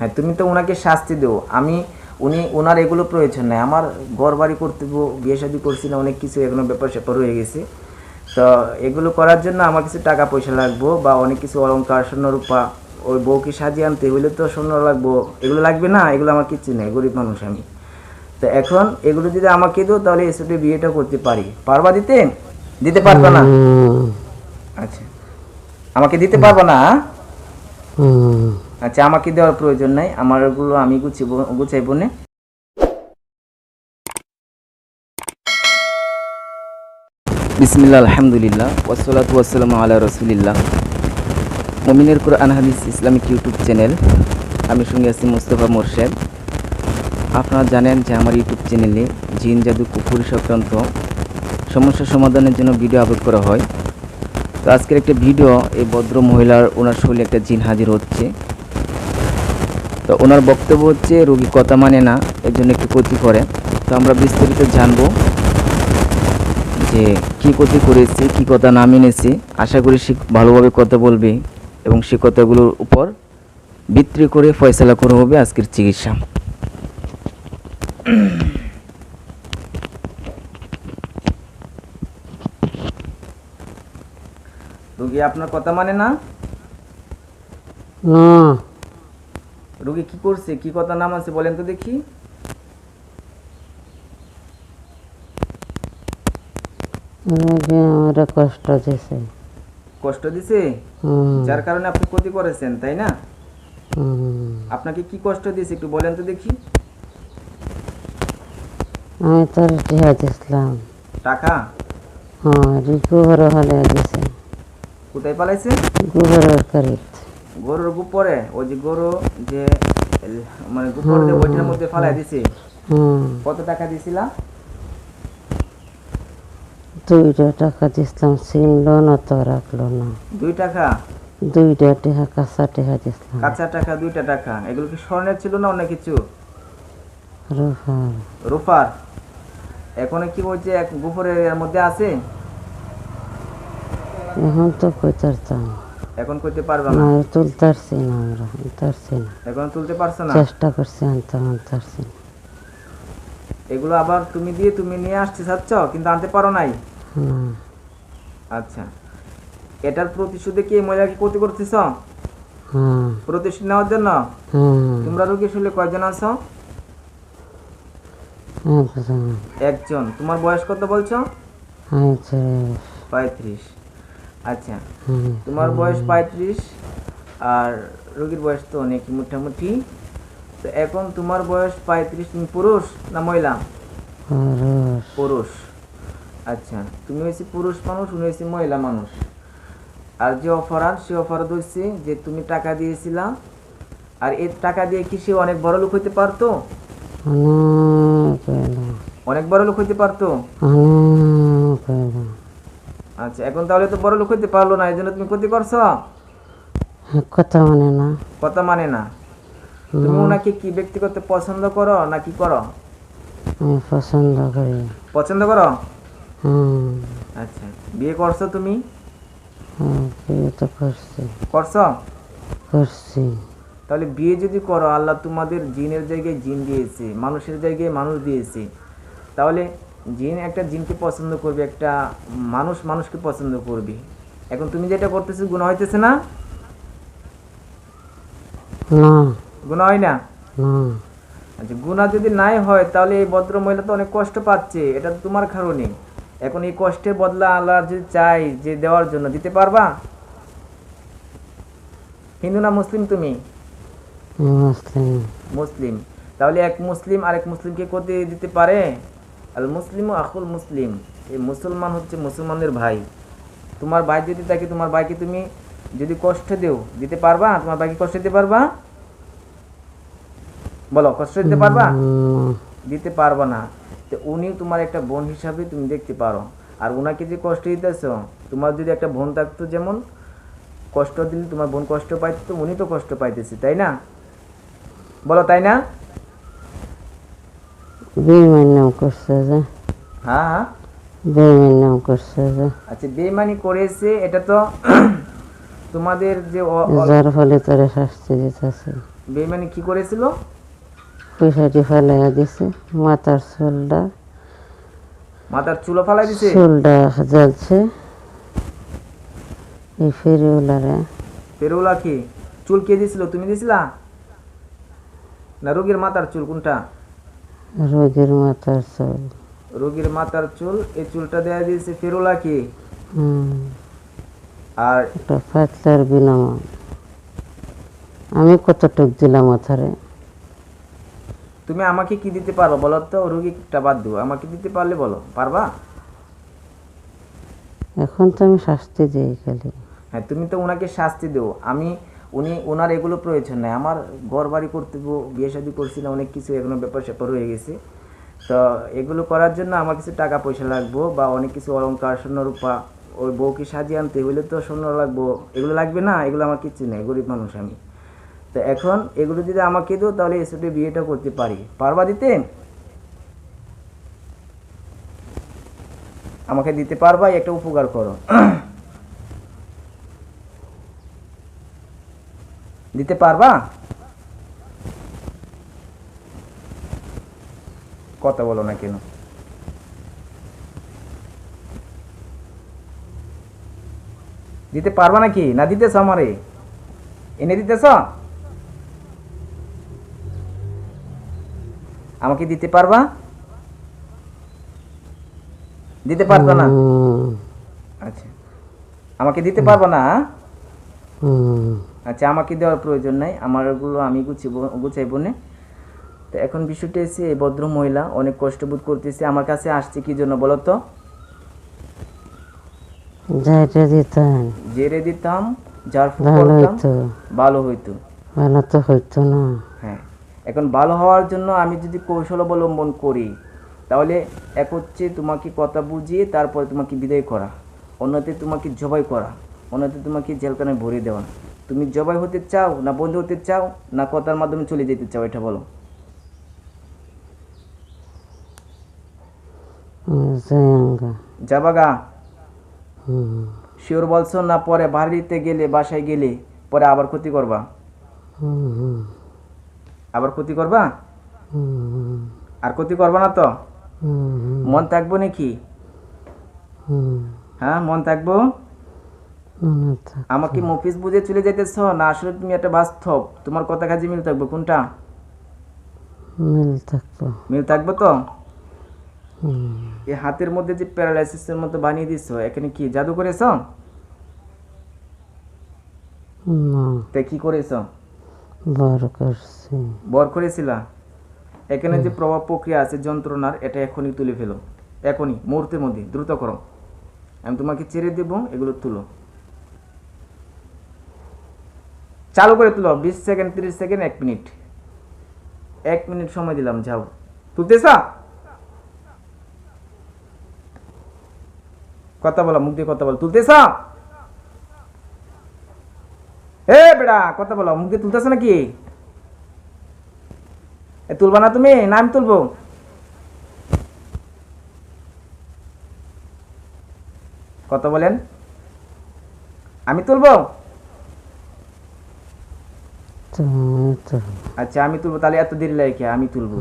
হ্যাঁ, তুমি তো ওনাকে শাস্তি দিও। ওনার এগুলো প্রয়োজন নাই। আমার ঘর বাড়ি করতে বিয়ে শাদী করছি না, অনেক কিছু এগুলো ব্যাপার স্যাপার হয়ে গেছে। তো এগুলো করার জন্য আমার কিছু টাকা পয়সা লাগবো, বা অনেক কিছু অলংকার স্বর্ণ রূপা, ওই বউকে সাজিয়ে আনতে হইলে তো স্বর্ণ লাগবো, এগুলো লাগবে না? এগুলো আমার কিচ্ছু নেই, গরিব মানুষ আমি। তো এখন এগুলো যদি আমাকে দিও তাহলে এসবে বিয়েটা করতে পারি। পারবা দিতে? দিতে পারবা না? আচ্ছা, আমাকে দিতে পারবা না? আচ্ছা, আমাকে দেওয়ার প্রয়োজন নাই, আমার ওগুলো আমি গুছাইবো না। বিসমিল্লাহ, আলহামদুলিল্লাহ, ওয়াসসালাতু ওয়াসসালামু আলা রাসূলিল্লাহ। মুমিনের কুরআন হাদিস ইসলামিক ইউটিউব চ্যানেল, আমি সঙ্গে আছি মুস্তাফা মোরশেদ। আপনারা জানেন যে আমার ইউটিউব চ্যানেলে জিন জাদু কুফরি সংক্রান্ত সমস্যা সমাধানের জন্য ভিডিও আপলোড করা হয়। তো আজকের একটা ভিডিও, এই ভদ্র মহিলার ওনার শরীরে একটা জিন হাজির হচ্ছে। তো ওনার বক্তব্য হচ্ছে রোগী কথা মানে না, এর জন্য একটু ক্ষতি করে। তো আমরা বিস্তারিত জানবো যে কী ক্ষতি করেছে, কী কথা না মেনেছে। আশা করি সে ভালোভাবে কথা বলবে এবং সে কথাগুলোর উপর ভিত্তি করে ফয়সালা করা হবে আজকের চিকিৎসা। রোগী আপনার কথা মানে না? রোগী কি করছে, কি কথা না মানছে বলেন তো দেখি। আমারে কষ্ট দিছে। কষ্ট দিছে? যার কারণে আপনি ক্ষতি করেছেন, তাই না? আপনাকে কি কষ্ট দিয়েছে একটু বলেন তো দেখি। আমি তোর টিহা দিছিলাম। টাকা? হ্যাঁ, গোবর হলে দিছে। কোথায় পালাইছে? গোবরের কারিত। গরুর গোপরে, ওই যে গরু যে মানে গোপর দিয়ে ওইটার মধ্যে ফালাই দিছে। কত টাকা দিছিলা? 2 টাকা দিছিলাম, ছিনলো না তো রাখলো না। 2 টাকা? 2 টাকা কাঁচা টাকা দিছিলাম। কাঁচা টাকা 2 টাকা? এগুলো কি স্বর্ণের ছিল না অন্য কিছু? রুফার। রূপার? এখন কি বলছে এক গোপরের এর মধ্যে আছে? এখন তো কইতারতাম এখন কইতে পারবে না, না? তুলতারছি না, আমরা আনতারছি না। এখন তুলতে পারছো না? চেষ্টা করছি আনতারছি না। এগুলো আবার তুমি নিয়ে আসতে চাচ্ছ কিন্তু আনতে পারো নাই? না। আচ্ছা, এটার প্রতিশোধে কি এই মহিলাকে ক্ষতি করতেছ? প্রতিশোধ নেওয়ার জন্য? তোমরা রোগীর শরীরে কয়জন আছো? একজন। তোমার বয়স কত বলছো? 35। আচ্ছা, তোমার বয়স 35 আর রোগীর বয়স তো অনেক মোটামুটি। তো এখন তোমার বয়স 35, তুমি পুরুষ না মহিলা? পুরুষ। আচ্ছা, তুমি হয়েছে পুরুষ মানুষ, উনি হয়েছে মহিলা মানুষ। আর যে অপরাধ, সে অপরাধ হচ্ছে যে তুমি টাকা দিয়েছিলা, আর এই টাকা দিয়ে কি সে অনেক বড় লোক হইতে পারতো? অনেক বড় লোক হইতে পারতো? আচ্ছা, এখন তাহলে তো বড় লোক হইতে পারলো না, এই জন্য তুমি ক্ষতি করছো? কথা মানে না। কথা মানে না? তুমি ওনাকে কি ব্যক্তিগত পছন্দ করো না কি করো? আমি পছন্দ করি। পছন্দ করো? আচ্ছা, বিয়ে করছো তুমি? বিয়ে তো করছি। করছো? করছি। তাহলে বিয়ে যদি করো, আল্লাহ তোমাদের জিনের জায়গায় জিন দিয়েছে, মানুষের জায়গায় মানুষ দিয়েছে। তাহলে জিন একটা জিনকে পছন্দ করবে, একটা মানুষ মানুষকে পছন্দ করবে। এখন তুমি যেটা করতেছো গুনাহ হইতেছে না? না। গুনাহ হয় না? আচ্ছা, গুনাহ যদি নাই হয় তাহলে এই ভদ্র মহিলা তো অনেক কষ্ট পাচ্ছে, এটা তো তোমার কারণে। এখন এই কষ্টের বদলা আল্লাহ যদি চাই যে দেওয়ার জন্য, দিতে পারবা? হিন্দু না মুসলিম তুমি? মুসলিম। মুসলিম। তাহলে এক মুসলিম আরেক মুসলিমকে ক্ষতি দিতে পারে? আল মুসলিম ও আখুল মুসলিম, এই মুসলমান হচ্ছে মুসলমানদের ভাই। তোমার ভাই যদি থাকে, তোমার ভাইকে তুমি যদি কষ্ট দেও, দিতে পারবা? তোমার ভাইকে কষ্ট দিতে পারবা? বলো, কষ্ট দিতে পারবা? দিতে পারবা না। তো উনি তোমার একটা বোন হিসাবে তুমি দেখতে পারো। আর উনাকে যে কষ্ট দিতেছ, তোমার যদি একটা বোন থাকতো, যেমন কষ্ট দিলে তোমার বোন কষ্ট পাইতো, উনি তো কষ্ট পাইতেছে, তাই না? বলো, তাই না? বেঈমানি করছে যে। হ্যাঁ, বেঈমানি করছে যে। আচ্ছা, বেঈমানি করেছে, এটা তো তোমাদের যে যার ফলে তোরে শাস্তি দিতেছে। বেইমানি কি করেছিল? পয়সাটি ফেলাইয়া দিছে, মাথার মাথার চুলো ফালাই দিছে। চুলটা জ্বলছে। এই ফেরিওলারে ফেরুলা কি চুল কে দিছিল? তুমি দিছিলা না রোগীর মাথার চুল? কোনটা? রোগীর মাথার চুল। রোগীর মাথার চুল, এই চুলটা দেয়া দিয়েছে ফেরুলা কি? আর একটা পাতলার বিনাময় আমি কতটুক দিলাম মাথারে। তুমি আমাকে কি দিতে পারো বলো তো? রোগীটা বাদ দিও, আমাকে দিতে পারলে বলো, পারবা? এখন তো আমি শাস্তি দিই খালি। হ্যাঁ, তুমি তো ওনাকে শাস্তি দেও। ওনার এগুলো প্রয়োজন নাই। আমার ঘর বাড়ি করতে বিয়ে শাদী করছি না, অনেক কিছু এখনো ব্যাপার স্যাপার হয়ে গেছে। তো এগুলো করার জন্য আমার কিছু টাকা পয়সা লাগবো, বা অনেক কিছু অলংকার, স্বর্ণ রূপা, ওই বউকে সাজিয়ে আনতে হইলে তো স্বর্ণ লাগবো, এগুলো লাগবে না? এগুলো আমার কিছু নেই, গরিব মানুষ আমি। তো এখন এগুলো যদি আমাকে দিও তাহলে এসে বিয়েটা করতে পারি। পারবা দিতে? আমাকে দিতে পারবা? একটা উপকার করো। দিতে পারবা? কথা বলো না কেন? দিতে পারবা নাকি? না দিতেছ? আমারে এনে দিতেছ? আমাকে দিতে পারবা? দিতে পারবা না? আচ্ছা, আমাকে দিতে পারবা না? আচ্ছা, আমাকে দেওয়ার প্রয়োজন নাই, আমার ওগুলো আমি গুছাইব না। তো এখন বিষয়টা এসে এই ভদ্র মহিলা অনেক কষ্ট বোধ করতেছে। আমার কাছে আসছে কি জন্য বলো তো? জেরে দিতাম, যার ভালো হইতো। ভালো তো হইতো না। হ্যাঁ, এখন ভালো হওয়ার জন্য আমি যদি কৌশল অবলম্বন করি, তাহলে এক হচ্ছে তোমাকে কথা বুঝিয়ে তারপরে তোমাকে বিদায় করা, অন্যতে তোমাকে জবাই করা, অন্যতে তোমাকে জেলখানায় ভরে দেওয়া। তুমি জবাই হতে চাও, না বন্ধু হতে চাও, না কথার মাধ্যমে চলে যেতে চাও? এটা বলো। যাবাগা? শিওর বলছো? না পরে বাড়িতে গেলে, বাসায় গেলে পরে আবার ক্ষতি করবা? আবার ক্ষতি করবা? আর ক্ষতি করবা না তো? মন থাকবো নাকি? হ্যাঁ, মন থাকবো। আমাকে মফিজ বুঝে চলে যেতেছ, না আসলে তুমি একটা বাস্তব, তোমার কথা কাজে মিল থাকবো? কোনটা? মিল থাকবো তো? এই হাতের মধ্যে যে প্যারালাইসিসের মতো বানিয়ে দিছো, এখানে কি জাদু করেছ? তাই কি করেছ? বর করেছিলা? এখানে যে প্রভাব প্রক্রিয়া আছে যন্ত্রণার, এটা এখনই তুলে ফেলো, এখনই, মুহূর্তের মধ্যে, দ্রুত করো। আমি তোমাকে ছেড়ে দেবো, এগুলো তুলো, চালু করে তুলো। 20 সেকেন্ড, 30 সেকেন্ড, 1 মিনিট, 1 মিনিট সময় দিলাম, যাও। তুলতেছ? কথা বলো, মুখ দিয়ে কথা বলো। তুলতেছ? এ বেটা, কথা বলো, মুখ দিয়ে তুলতেছ নাকি? তুলবা না তুমি? না আমি তুলবো? কথা বলেন, আমি তুলবো? আচ্ছা, আমি তুলবো। তাহলে এত দেরি লাগে? আমি তুলবো,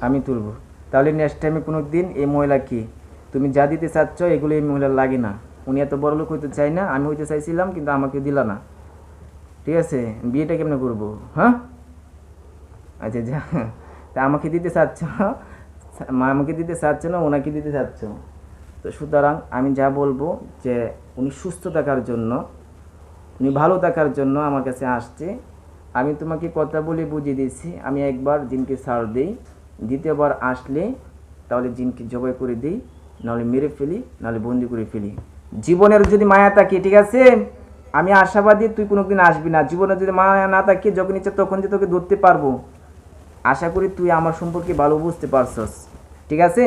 আমি তুলবো। তাহলে নেক্সট টাইমে কোনো দিন এই মহিলা কি তুমি যা দিতে চাচ্ছ এগুলো এই মহিলার লাগে না। উনি এত বড় লোক হইতে চাই না, আমি হইতে চাইছিলাম কিন্তু আমাকে দিলা না। ঠিক আছে, বিয়েটা কেমনে করবো? হ্যাঁ, আচ্ছা যা, তা আমাকে দিতে চাচ্ছ, আমাকে দিতে চাচ্ছ না, ওনাকে দিতে চাচ্ছ। তো সুতরাং আমি যা বলবো যে উনি সুস্থ থাকার জন্য, উনি ভালো থাকার জন্য আমার কাছে আসছে। আমি তোমাকে কথা বলে বুঝিয়ে দিচ্ছি, আমি একবার জিনকে ছাড় দিই, দ্বিতীয়বার আসলে তাহলে জিনকে জবাই করে দিই, নাহলে মেরে ফেলি, নাহলে বন্দি করে ফেলি। জীবনের যদি মায়া থাকে, ঠিক আছে, আমি আশাবাদী তুই কোনোদিন আসবি না। জীবনে যদি মায়া না থাকে, যখন ইচ্ছা তখন যে তোকে ধরতে পারবো। আশা করি তুই আমার সম্পর্কে ভালো বুঝতে পারছস, ঠিক আছে?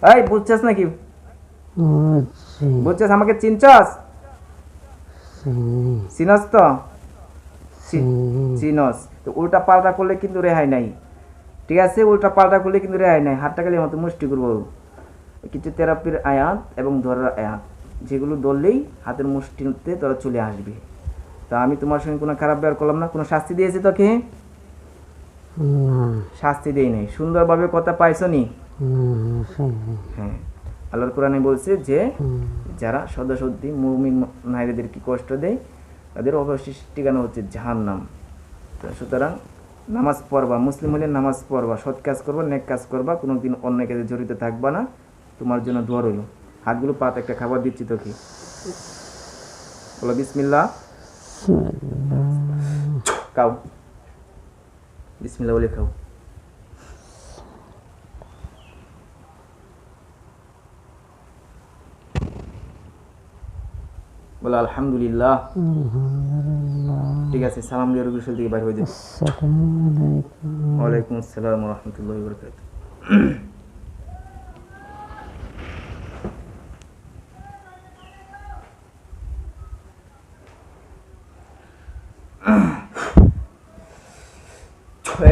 এই বুঝছস নাকি? বুঝছস? আমাকে চিনছস? চিনস তো? চিনস তো? উল্টা পাল্টা করলে কিন্তু রেহাই নাই, ঠিক আছে? উল্টা পাল্টা করলে কিন্তু রেহাই নাই। হাতটা খালি মতো মুষ্টি করবো। কিছু থেরাপির আয়াত এবং ধরার আয়াত, যেগুলো ধরলেই হাতের মুষ্টিতে তোরা চলে আসবি। তা আমি তোমার সঙ্গে কোনো খারাপ ব্যবহার করলাম না, কোনো শাস্তি দিয়েছি তোকে? না শাস্তি দেই নাই, সুন্দরভাবে কথা পাইছো নি? না, হ্যাঁ, আল্লাহর কোরআনে বলছে যে যারা সদাসদ্ধি মুমিন নারীদেরকে কষ্ট দেয় তাদের অবশেষ ঠিকানা হচ্ছে জাহান্নাম। তো সুতরাং নামাজ পড়বা, মুসলিম হলে নামাজ পড়বা, সৎ কাজ করবা, নেক কাজ করবা, কোনোদিন অন্যায় কাজে জড়িত থাকবা না। তোমার জন্য দোয়া রইল। হাতগুলো পাত, একটা খাবার দিচ্ছি তোকে, বলো বিসমিল্লাহ। খাও, বিসমিল্লাহ বলে খাও। বলো আলহামদুলিল্লাহ। ঠিক আছে, সালাম দিয়ে রুগীর থেকে বাইরে হয়ে যাবে। ওয়ালাইকুম আসসালাম ওয়া রাহমাতুল্লাহি ওয়া বারাকাতুহু।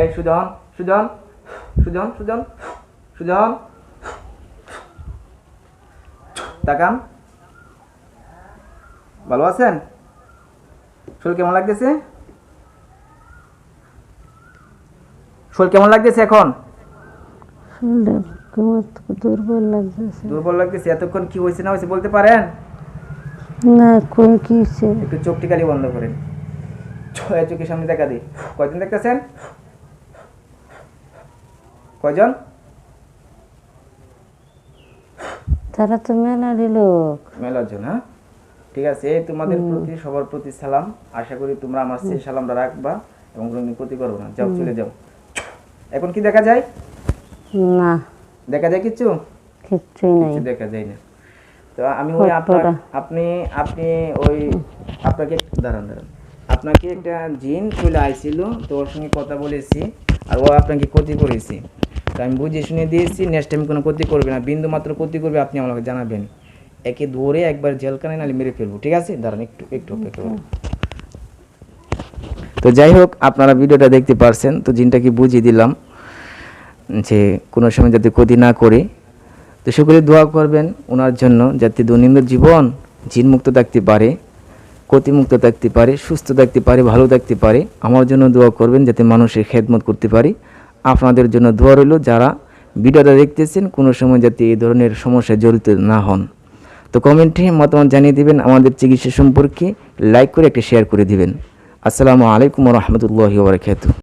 এই সুজন, সুজন, সুজন, সুজন, সুজন, তাকান। ভালো আছেন? শরীর কেমন লাগতেছে? শরীর কেমন লাগতেছে এখন? দুর্বল লাগতেছে। দুর্বল লাগতেছে। এতক্ষণ কি হয়েছে না হয়েছে বলতে পারেন? না কই কি হয়েছে? একটু চোখটি খালি বন্ধ করেন, চোখের সামনে দেখা দিই। কয়জন দেখতেছেন? কয়জন? তারা তো মেলারই লোক। মেলাজন। হ্যাঁ, ঠিক আছে। এই তোমাদের প্রতি, সবার প্রতি সালাম। আশা করি তোমরা আমার সেই সালামটা রাখবা এবং কোনোদিন ক্ষতি করবো না। যাও, চলে যাও। এখন কি দেখা যায়? না দেখা যায় কিছু? কিচ্ছুই নাই। কিছু দেখা যায় না। তো আমি ওই আপনি আপনি ওই আপনাকে দাঁড়ান দাঁড়ান, আপনাকে একটা জিন চলে আইছিল, তো ওর সঙ্গে কথা বলেছি আর ও আপনাকে ক্ষতি করেছি। তো আমি বুঝিয়ে শুনে দিয়েছি, নেক্সট টাইম কোনো ক্ষতি করবে না। বিন্দু মাত্র ক্ষতি করবে আপনি আমাকে জানাবেন। একে ধরে একবার জেলখানায় নালে মেরে ফেলবো। ঠিক আছে, দাঁড়ান একটু একটু অপেক্ষা করুন। তো যাই হোক, আপনারা ভিডিওটা দেখতে পারছেন। তো জিনটাকে বুঝিয়ে দিলাম যে কোনো সময় যাতে ক্ষতি না করে। তো সকলে দোয়া করবেন ওনার জন্য, যাতে দৈনন্দিন জীবন জিনমুক্ত থাকতে পারে, ক্ষতিমুক্ত থাকতে পারে, সুস্থ থাকতে পারে, ভালো থাকতে পারে। আমার জন্য দোয়া করবেন যাতে মানুষের খেদমত করতে পারি। আপনাদের জন্য দোয়া রইল, যারা ভিডিওটা দেখতেছেন কোনো সময় যাতে এই ধরনের সমস্যায় জড়িত না হন। তো কমেন্টে মতামত জানিয়ে দিবেন। আমাদের চিকিৎসা সম্পর্কে লাইক করে একটা শেয়ার করে দিবেন। আসসালামু আলাইকুম ওয়া রাহমাতুল্লাহি ওয়া বারাকাতুহু।